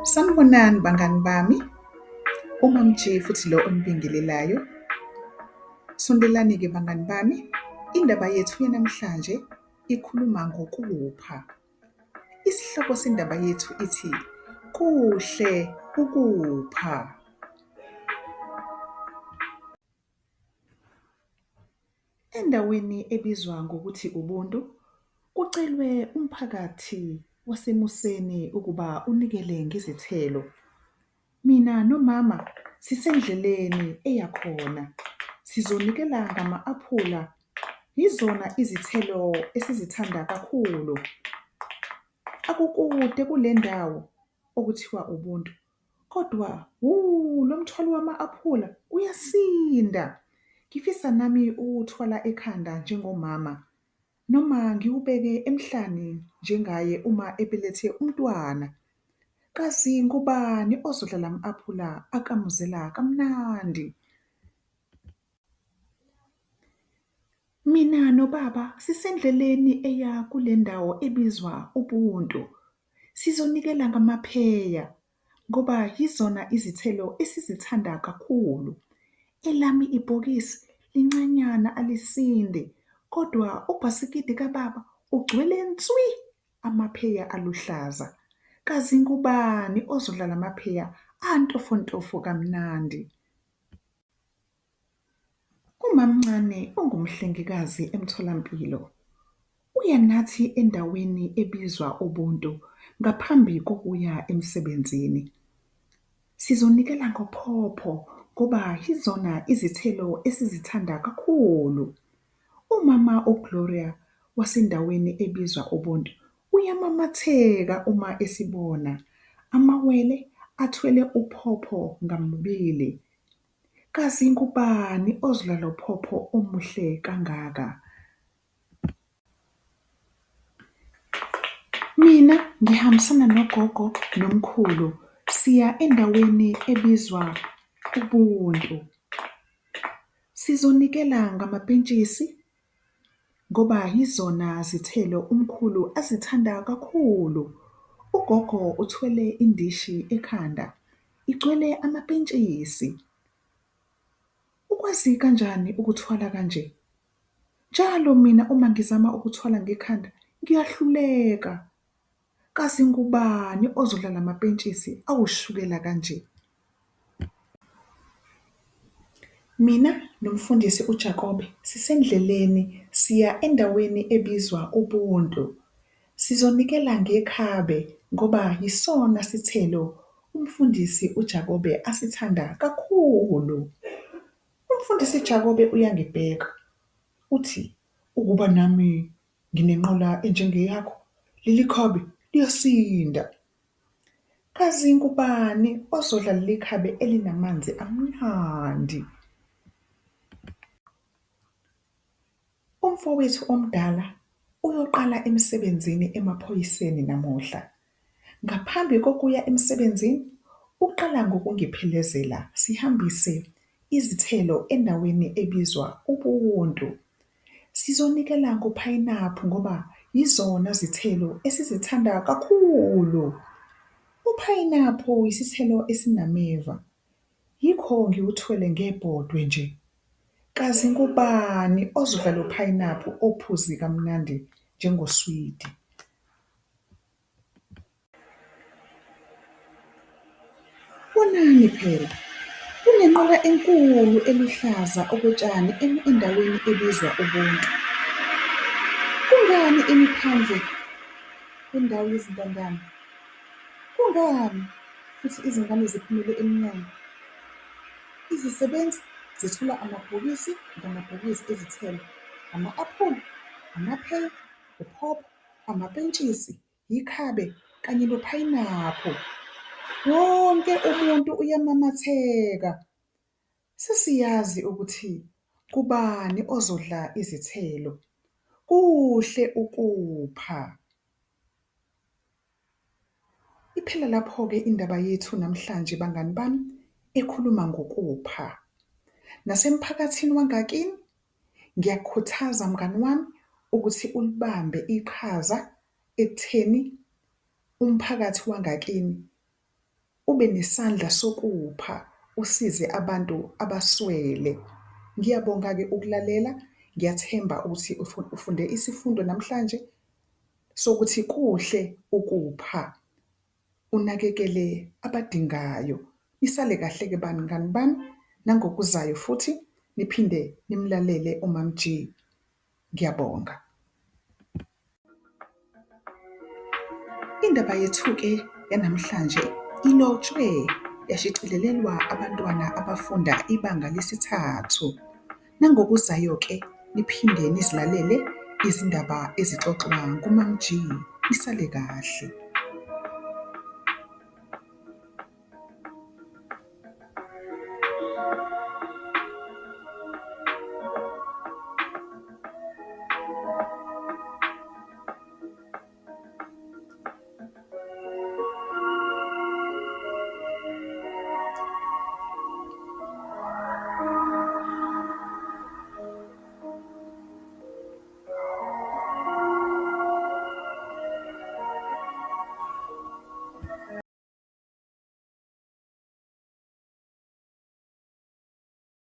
Sanibonani bangani bami, uMam G futhi lo onibingelelayo. Sondelani-ke bangani bami, indaba yethu yanamhlanje ikhuluma ngokupha. Isihloko sendaba yethu ithi, kuhle ukupha. Endaweni ebizwa ngokuthi Ubuntu, kucelwe umphakathi waseMuseni ukuba unikele ngezithelo. Mina nomama sisendleleni eya khona. Sizonikela ngama-aphula, yizona izithelo esizithanda kakhulu. Akukude kule ndawo okuthiwa Ubuntu, kodwa lo mthwalo wama-aphula uyasinda. Ngifisa nami ukuwuthwala ekhanda njengomama, noma ngiwubeke emhlane njengaye uma ebelethe umntwana. Kazi ngubani ozodla lama-aphula akamuzela kamnandi? Mina nobaba sisendleleni eya kule ndawo ebizwa Ubuntu. Sizonikela ngamapheya ngoba yizona izithelo esizithanda kakhulu. Elami ibhokisi lincanyana alisinde, kodwa ubhasikidi kababa ugcwele nswi amapheya aluhlaza. Kazi ngubani ozodla lamapheya antofontofo kamnandi? Umamncane ongumhlengikazi emtholampilo uya nathi endaweni ebizwa Ubuntu ngaphambi kokuya emsebenzini. Sizonikela ngophopho ngoba yizona izithelo esizithanda kakhulu. Umama uGloria wasendaweni ebizwa Ubuntu uyamamatheka uma esibona amawele athwele uphopho ngamibili. Kazi ngubani ozodla lo phopho omuhle kangaka? Mina ngihambisana nogogo nomkhulu siya endaweni ebizwa Ubuntu. Sizonikela ngamapentshisi ngoba yizona zithelo umkhulu azithanda kakhulu. Ugogo uthwele indishi ekhanda igcwele amapentshisi. Ukwazi kanjani ukuthwala kanje? Njalo mina uma ngizama ukuthwala ngekhanda ngiyahluleka. Kazi ngubani ozodla lamapentshisi awushukela kanje? Mina nomfundisi uJakobe sisendleleni siya endaweni ebizwa Ubuntu. Sizonikela ngekhabe ngoba yisona sithelo umfundisi uJakobe asithanda kakhulu. Umfundisi Jakobe uyangibheka uthi, ukuba nami nginenqola enjengeyakho, leli khabe liyasinda. Kazi ngubani ozodla leli khabe elinamanzi amnandi? Umfowethu omdala uyoqala emsebenzini emaphoyiseni namuhla. Ngaphambi kokuya emsebenzini, uqala ngokungiphelezela sihambise izithelo endaweni ebizwa Ubuntu. Sizonikela ngophayinaphu ngoba yizona zithelo esizithanda kakhulu. Uphayinaphu yisithelo esinameva, yikho ngiwuthwele ngebhodwe nje. Kazi ngubani ozodla lo phayinaphu ophuzi kamnandi njengoswidi? Bonani phela, kunenqola enkulu eluhlaza okotshani endaweni ebizwa Ubuntu. Kungani imi phandle kwendawo yezintandane? Kungani futhi izingane ziphumele emnyango? Izisebenzi zethula amabhokisi ngamabhokisi ezithelo, ama-aphula, amapheya, uphopho, amapentshisi, ikhabe kanye nophayinaphu. Wonke umuntu uyamamatheka. Sesiyazi ukuthi kubani ozodla izithelo. Kuhle ukupha. Iphela lapho-ke indaba yethu namhlanje bangani bami ekhuluma ngokupha. Nasemphakathini wangakini ngiyakukhuthaza mngani wami ukuthi ulibambe iqhaza ekutheni umphakathi wangakini ube nesandla sokupha usize abantu abaswele. Ngiyabonga-ke ukulalela. Ngiyathemba ukuthi ufunde isifundo namhlanje sokuthi kuhle ukupha, unakekele abadingayo. Nisale kahle-ke bangani bami, nangokuzayo futhi niphinde nimlalele uMam G. Ngiyabonga. Indaba yethu-ke yanamhlanje ilotshwe yashicilelelwa abantwana abafunda ibanga lesithathu. Nangokuzayo-ke niphinde nizilalele izindaba ezixoxwa nguMam G. Nisale kahle.